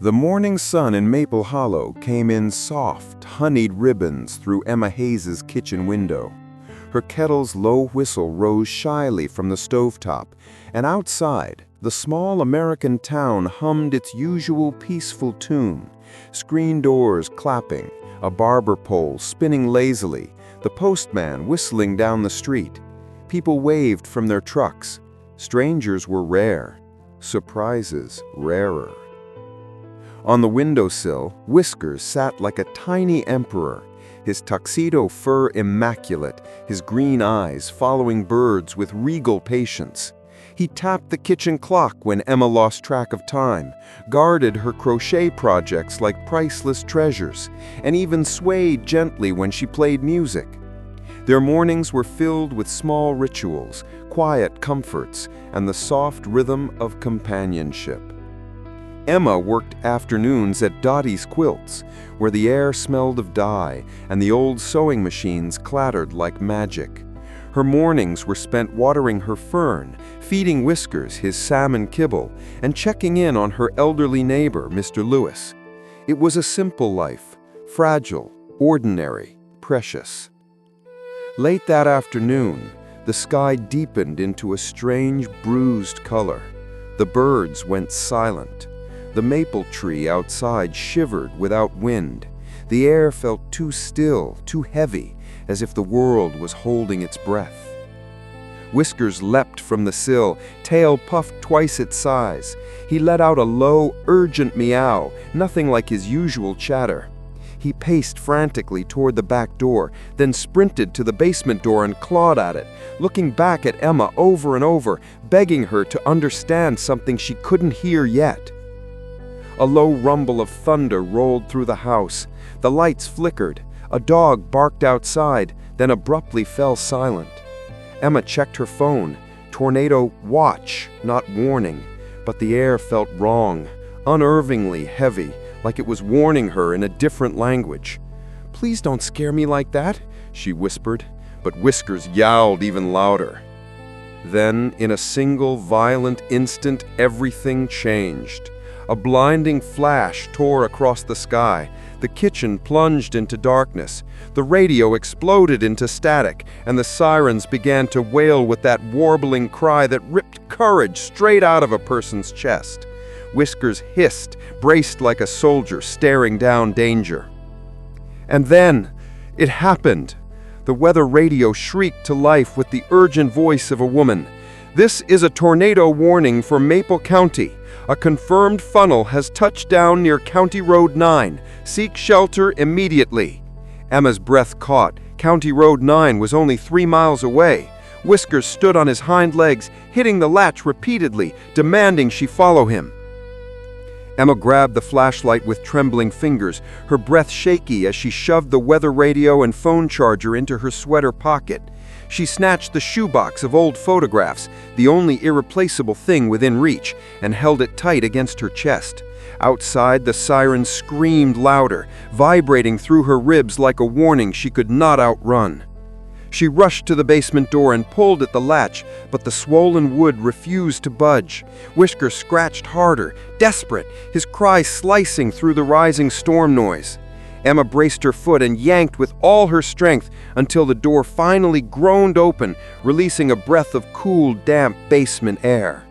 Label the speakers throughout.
Speaker 1: The morning sun in Maple Hollow came in soft, honeyed ribbons through Emma Hayes's kitchen window. Her kettle's low whistle rose shyly from the stovetop, and outside, the small American town hummed its usual peaceful tune. Screen doors clapping, a barber pole spinning lazily, the postman whistling down the street. People waved from their trucks. Strangers were rare, surprises rarer. On the windowsill, Whiskers sat like a tiny emperor, his tuxedo fur immaculate, his green eyes following birds with regal patience. He tapped the kitchen clock when Emma lost track of time, guarded her crochet projects like priceless treasures, and even swayed gently when she played music. Their mornings were filled with small rituals, quiet comforts, and the soft rhythm of companionship. Emma worked afternoons at Dottie's Quilts, where the air smelled of dye and the old sewing machines clattered like magic. Her mornings were spent watering her fern, feeding Whiskers his salmon kibble, and checking in on her elderly neighbor, Mr. Lewis. It was a simple life, fragile, ordinary, precious. Late that afternoon, the sky deepened into a strange, bruised color. The birds went silent. The maple tree outside shivered without wind. The air felt too still, too heavy, as if the world was holding its breath. Whiskers leapt from the sill, tail puffed twice its size. He let out a low, urgent meow, nothing like his usual chatter. He paced frantically toward the back door, then sprinted to the basement door and clawed at it, looking back at Emma over and over, begging her to understand something she couldn't hear yet. A low rumble of thunder rolled through the house. The lights flickered. A dog barked outside, then abruptly fell silent. Emma checked her phone. Tornado watch, not warning. But the air felt wrong, unnervingly heavy, like it was warning her in a different language. "Please don't scare me like that," she whispered, but Whiskers yowled even louder. Then, in a single violent instant, everything changed. A blinding flash tore across the sky. The kitchen plunged into darkness. The radio exploded into static, and the sirens began to wail with that warbling cry that ripped courage straight out of a person's chest. Whiskers hissed, braced like a soldier staring down danger. And then, it happened. The weather radio shrieked to life with the urgent voice of a woman. "This is a tornado warning for Maple County. A confirmed funnel has touched down near County Road 9. Seek shelter immediately." Emma's breath caught. County Road 9 was only 3 miles away. Whiskers stood on his hind legs, hitting the latch repeatedly, demanding she follow him. Emma grabbed the flashlight with trembling fingers, her breath shaky as she shoved the weather radio and phone charger into her sweater pocket. She snatched the shoebox of old photographs, the only irreplaceable thing within reach, and held it tight against her chest. Outside, the sirens screamed louder, vibrating through her ribs like a warning she could not outrun. She rushed to the basement door and pulled at the latch, but the swollen wood refused to budge. Whiskers scratched harder, desperate, his cry slicing through the rising storm noise. Emma braced her foot and yanked with all her strength until the door finally groaned open, releasing a breath of cool, damp basement air.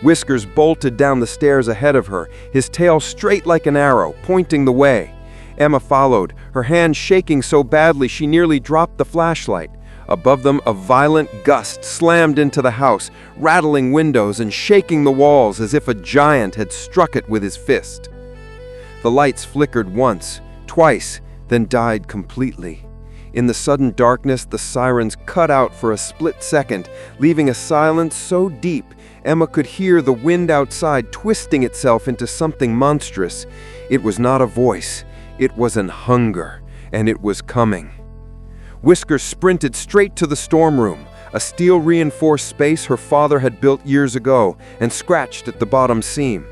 Speaker 1: Whiskers bolted down the stairs ahead of her, his tail straight like an arrow, pointing the way. Emma followed, her hand shaking so badly she nearly dropped the flashlight. Above them, a violent gust slammed into the house, rattling windows and shaking the walls as if a giant had struck it with his fist. The lights flickered once, twice, then died completely. In the sudden darkness, the sirens cut out for a split second, leaving a silence so deep Emma could hear the wind outside twisting itself into something monstrous. It was not a voice, it was an hunger, and it was coming. Whiskers sprinted straight to the storm room, a steel-reinforced space her father had built years ago, and scratched at the bottom seam.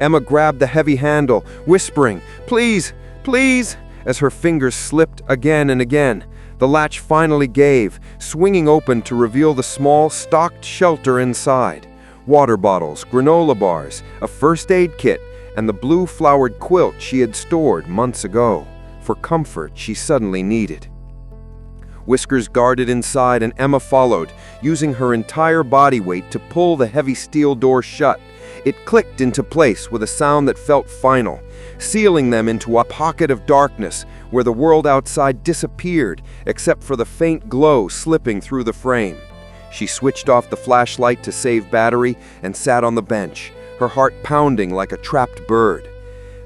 Speaker 1: Emma grabbed the heavy handle, whispering, "Please, please," as her fingers slipped again and again. The latch finally gave, swinging open to reveal the small, stocked shelter inside. Water bottles, granola bars, a first aid kit, and the blue-flowered quilt she had stored months ago, for comfort she suddenly needed. Whiskers guarded inside and Emma followed, using her entire body weight to pull the heavy steel door shut. It clicked into place with a sound that felt final, sealing them into a pocket of darkness where the world outside disappeared except for the faint glow slipping through the frame. She switched off the flashlight to save battery and sat on the bench, her heart pounding like a trapped bird.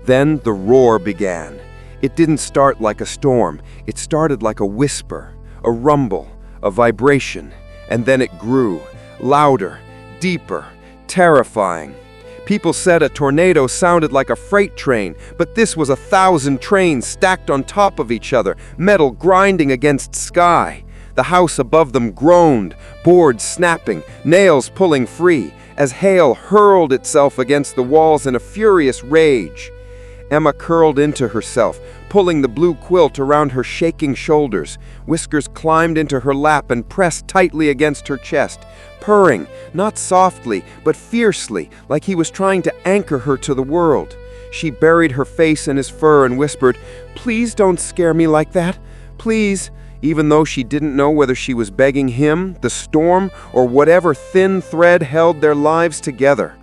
Speaker 1: Then the roar began. It didn't start like a storm, it started like a whisper, a rumble, a vibration, and then it grew, louder, deeper, terrifying. People said a tornado sounded like a freight train, but this was 1,000 trains stacked on top of each other, metal grinding against sky. The house above them groaned, boards snapping, nails pulling free, as hail hurled itself against the walls in a furious rage. Emma curled into herself, pulling the blue quilt around her shaking shoulders. Whiskers climbed into her lap and pressed tightly against her chest, purring, not softly, but fiercely, like he was trying to anchor her to the world. She buried her face in his fur and whispered, "Please don't scare me like that. Please," even though she didn't know whether she was begging him, the storm, or whatever thin thread held their lives together.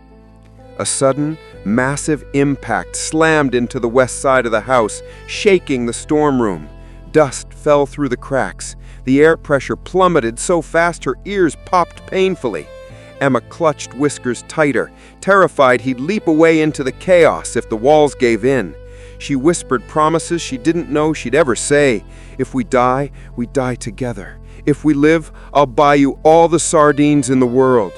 Speaker 1: A sudden, massive impact slammed into the west side of the house, shaking the storm room. Dust fell through the cracks. The air pressure plummeted so fast her ears popped painfully. Emma clutched Whiskers tighter, terrified he'd leap away into the chaos if the walls gave in. She whispered promises she didn't know she'd ever say. "If we die together. If we live, I'll buy you all the sardines in the world."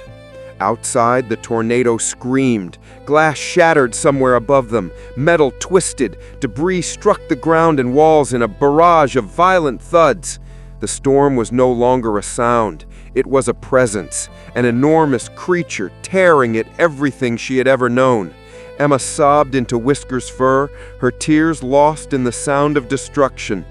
Speaker 1: Outside, the tornado screamed. Glass shattered somewhere above them. Metal twisted. Debris struck the ground and walls in a barrage of violent thuds. The storm was no longer a sound. It was a presence, an enormous creature tearing at everything she had ever known. Emma sobbed into Whiskers' fur, her tears lost in the sound of destruction.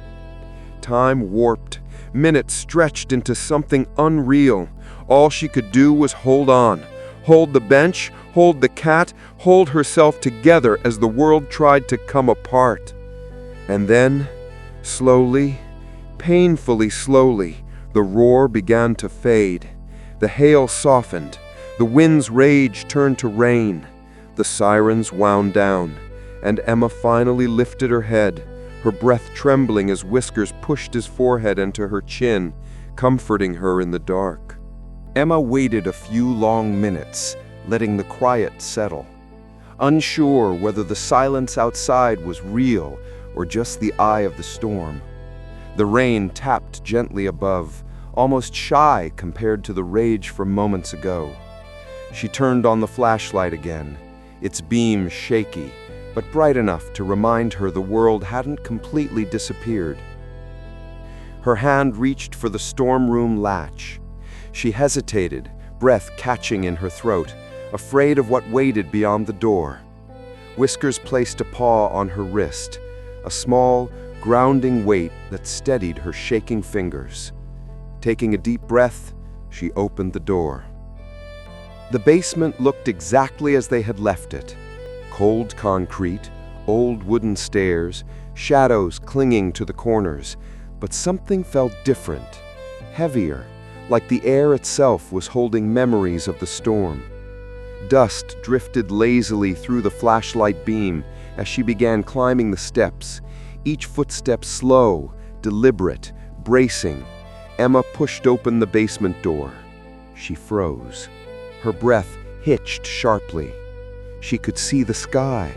Speaker 1: Time warped. Minutes stretched into something unreal. All she could do was hold on. Hold the bench, hold the cat, hold herself together as the world tried to come apart. And then, slowly, painfully slowly, the roar began to fade. The hail softened. The wind's rage turned to rain. The sirens wound down, and Emma finally lifted her head, her breath trembling as Whiskers pushed his forehead into her chin, comforting her in the dark. Emma waited a few long minutes, letting the quiet settle, unsure whether the silence outside was real or just the eye of the storm. The rain tapped gently above, almost shy compared to the rage from moments ago. She turned on the flashlight again, its beam shaky, but bright enough to remind her the world hadn't completely disappeared. Her hand reached for the storm room latch. She hesitated, breath catching in her throat, afraid of what waited beyond the door. Whiskers placed a paw on her wrist, a small, grounding weight that steadied her shaking fingers. Taking a deep breath, she opened the door. The basement looked exactly as they had left it. Cold concrete, old wooden stairs, shadows clinging to the corners, but something felt different, heavier, like the air itself was holding memories of the storm. Dust drifted lazily through the flashlight beam as she began climbing the steps, each footstep slow, deliberate, bracing. Emma pushed open the basement door. She froze. Her breath hitched sharply. She could see the sky.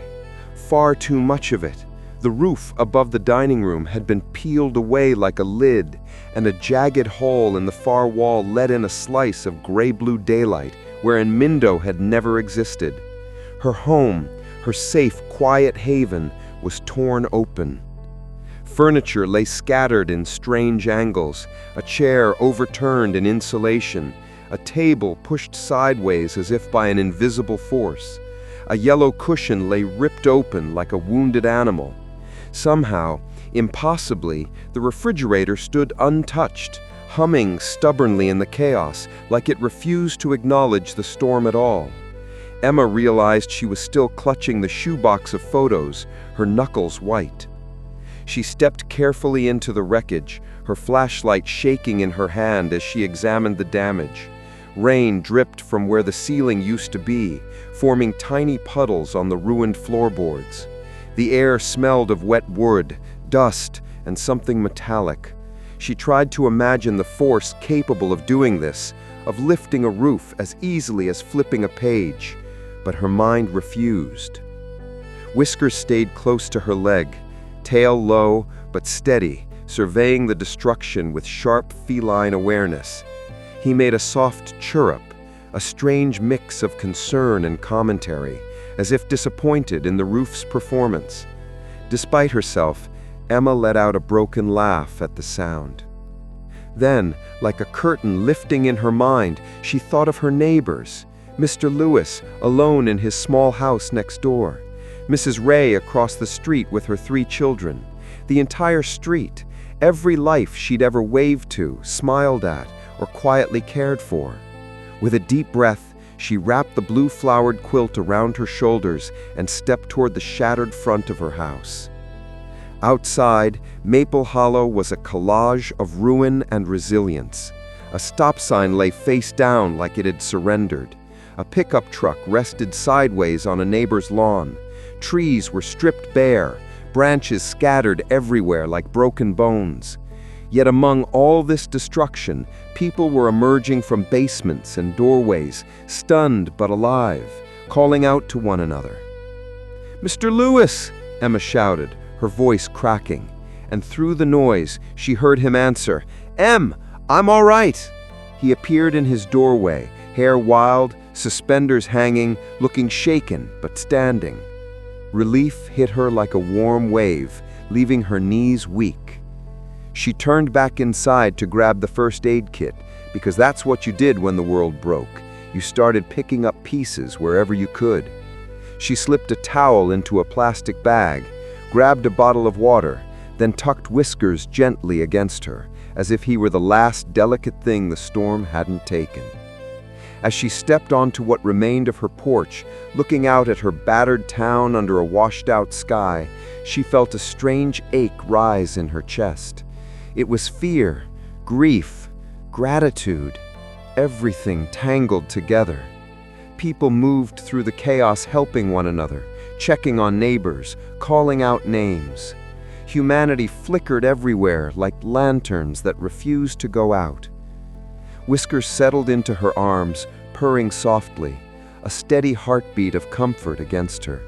Speaker 1: Far too much of it. The roof above the dining room had been peeled away like a lid, and a jagged hole in the far wall let in a slice of gray-blue daylight wherein Mindo had never existed. Her home, her safe, quiet haven, was torn open. Furniture lay scattered in strange angles, a chair overturned in insulation, a table pushed sideways as if by an invisible force. A yellow cushion lay ripped open like a wounded animal. Somehow, impossibly, the refrigerator stood untouched, humming stubbornly in the chaos, like it refused to acknowledge the storm at all. Emma realized she was still clutching the shoebox of photos, her knuckles white. She stepped carefully into the wreckage, her flashlight shaking in her hand as she examined the damage. Rain dripped from where the ceiling used to be, forming tiny puddles on the ruined floorboards. The air smelled of wet wood, dust, and something metallic. She tried to imagine the force capable of doing this, of lifting a roof as easily as flipping a page, but her mind refused. Whiskers stayed close to her leg, tail low but steady, surveying the destruction with sharp feline awareness. He made a soft chirrup, a strange mix of concern and commentary, as if disappointed in the roof's performance. Despite herself, Emma let out a broken laugh at the sound. Then, like a curtain lifting in her mind, she thought of her neighbors. Mr. Lewis, alone in his small house next door. Mrs. Ray across the street with her 3 children. The entire street, every life she'd ever waved to, smiled at, or quietly cared for. With a deep breath, she wrapped the blue-flowered quilt around her shoulders and stepped toward the shattered front of her house. Outside, Maple Hollow was a collage of ruin and resilience. A stop sign lay face down like it had surrendered. A pickup truck rested sideways on a neighbor's lawn. Trees were stripped bare, branches scattered everywhere like broken bones. Yet among all this destruction, people were emerging from basements and doorways, stunned but alive, calling out to one another. "Mr. Lewis!" Emma shouted, her voice cracking, and through the noise she heard him answer, "Em, I'm all right." He appeared in his doorway, hair wild, suspenders hanging, looking shaken but standing. Relief hit her like a warm wave, leaving her knees weak. She turned back inside to grab the first aid kit, because that's what you did when the world broke. You started picking up pieces wherever you could. She slipped a towel into a plastic bag, grabbed a bottle of water, then tucked Whiskers gently against her, as if he were the last delicate thing the storm hadn't taken. As she stepped onto what remained of her porch, looking out at her battered town under a washed-out sky, she felt a strange ache rise in her chest. It was fear, grief, gratitude, everything tangled together. People moved through the chaos, helping one another, checking on neighbors, calling out names. Humanity flickered everywhere like lanterns that refused to go out. Whiskers settled into her arms, purring softly, a steady heartbeat of comfort against her.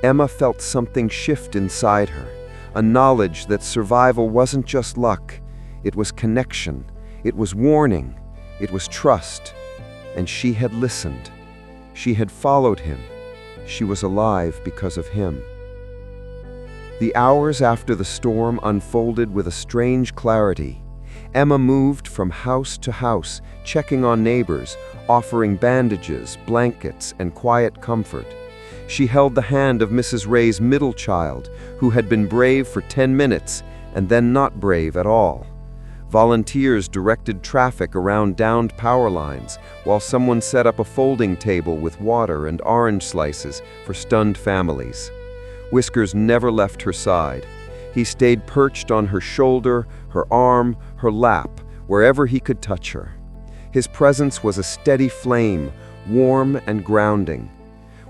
Speaker 1: Emma felt something shift inside her, a knowledge that survival wasn't just luck, it was connection, it was warning, it was trust. And she had listened. She had followed him. She was alive because of him. The hours after the storm unfolded with a strange clarity. Emma moved from house to house, checking on neighbors, offering bandages, blankets, and quiet comfort. She held the hand of Mrs. Ray's middle child, who had been brave for 10 minutes and then not brave at all. Volunteers directed traffic around downed power lines, while someone set up a folding table with water and orange slices for stunned families. Whiskers never left her side. He stayed perched on her shoulder, her arm, her lap, wherever he could touch her. His presence was a steady flame, warm and grounding.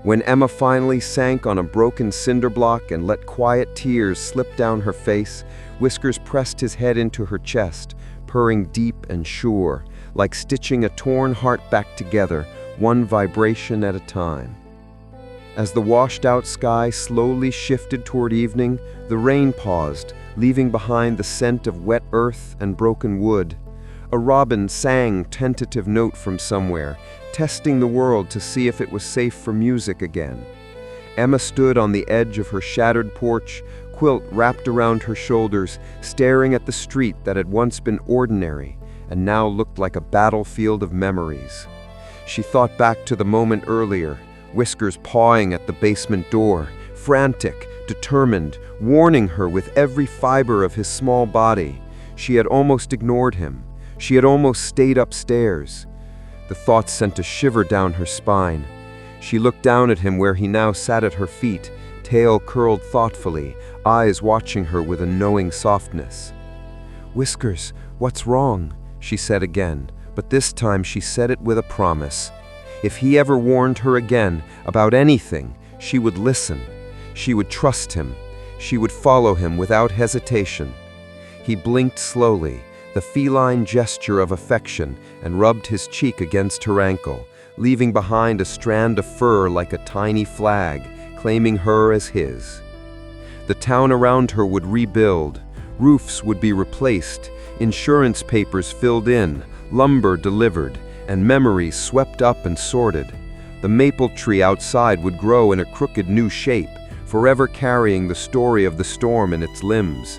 Speaker 1: When Emma finally sank on a broken cinder block and let quiet tears slip down her face, Whiskers pressed his head into her chest, purring deep and sure, like stitching a torn heart back together, one vibration at a time. As the washed-out sky slowly shifted toward evening, the rain paused, leaving behind the scent of wet earth and broken wood. A robin sang tentative note from somewhere, testing the world to see if it was safe for music again. Emma stood on the edge of her shattered porch, quilt wrapped around her shoulders, staring at the street that had once been ordinary and now looked like a battlefield of memories. She thought back to the moment earlier, Whiskers pawing at the basement door, frantic, determined, warning her with every fiber of his small body. She had almost ignored him. She had almost stayed upstairs. The thought sent a shiver down her spine. She looked down at him where he now sat at her feet, tail curled thoughtfully, eyes watching her with a knowing softness. "Whiskers, what's wrong?" she said again, but this time she said it with a promise. If he ever warned her again about anything, she would listen. She would trust him. She would follow him without hesitation. He blinked slowly, the feline gesture of affection, and rubbed his cheek against her ankle, leaving behind a strand of fur like a tiny flag, claiming her as his. The town around her would rebuild, roofs would be replaced, insurance papers filled in, lumber delivered, and memories swept up and sorted. The maple tree outside would grow in a crooked new shape, forever carrying the story of the storm in its limbs.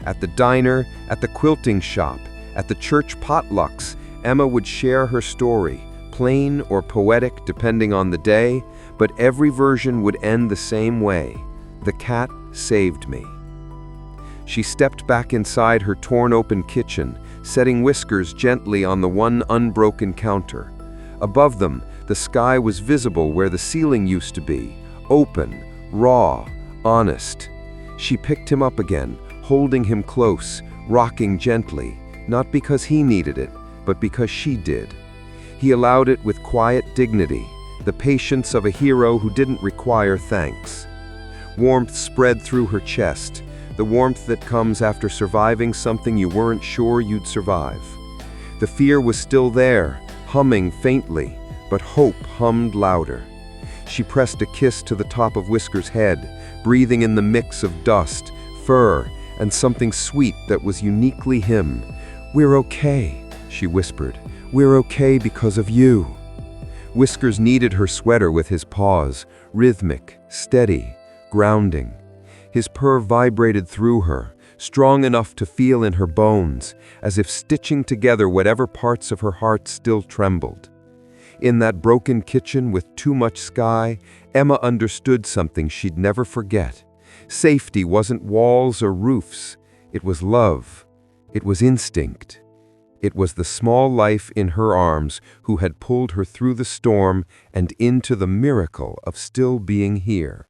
Speaker 1: At the diner, at the quilting shop, at the church potlucks, Emma would share her story, plain or poetic depending on the day, but every version would end the same way. The cat saved me. She stepped back inside her torn-open kitchen, setting Whiskers gently on the one unbroken counter. Above them, the sky was visible where the ceiling used to be, open, raw, honest. She picked him up again, holding him close, rocking gently, not because he needed it, but because she did. He allowed it with quiet dignity, the patience of a hero who didn't require thanks. Warmth spread through her chest, the warmth that comes after surviving something you weren't sure you'd survive. The fear was still there, humming faintly, but hope hummed louder. She pressed a kiss to the top of Whiskers' head, breathing in the mix of dust, fur, and something sweet that was uniquely him. "We're okay," she whispered. "We're okay because of you." Whiskers kneaded her sweater with his paws, rhythmic, steady, grounding. His purr vibrated through her, strong enough to feel in her bones, as if stitching together whatever parts of her heart still trembled. In that broken kitchen with too much sky, Emma understood something she'd never forget. Safety wasn't walls or roofs. It was love. It was instinct. It was the small life in her arms who had pulled her through the storm and into the miracle of still being here.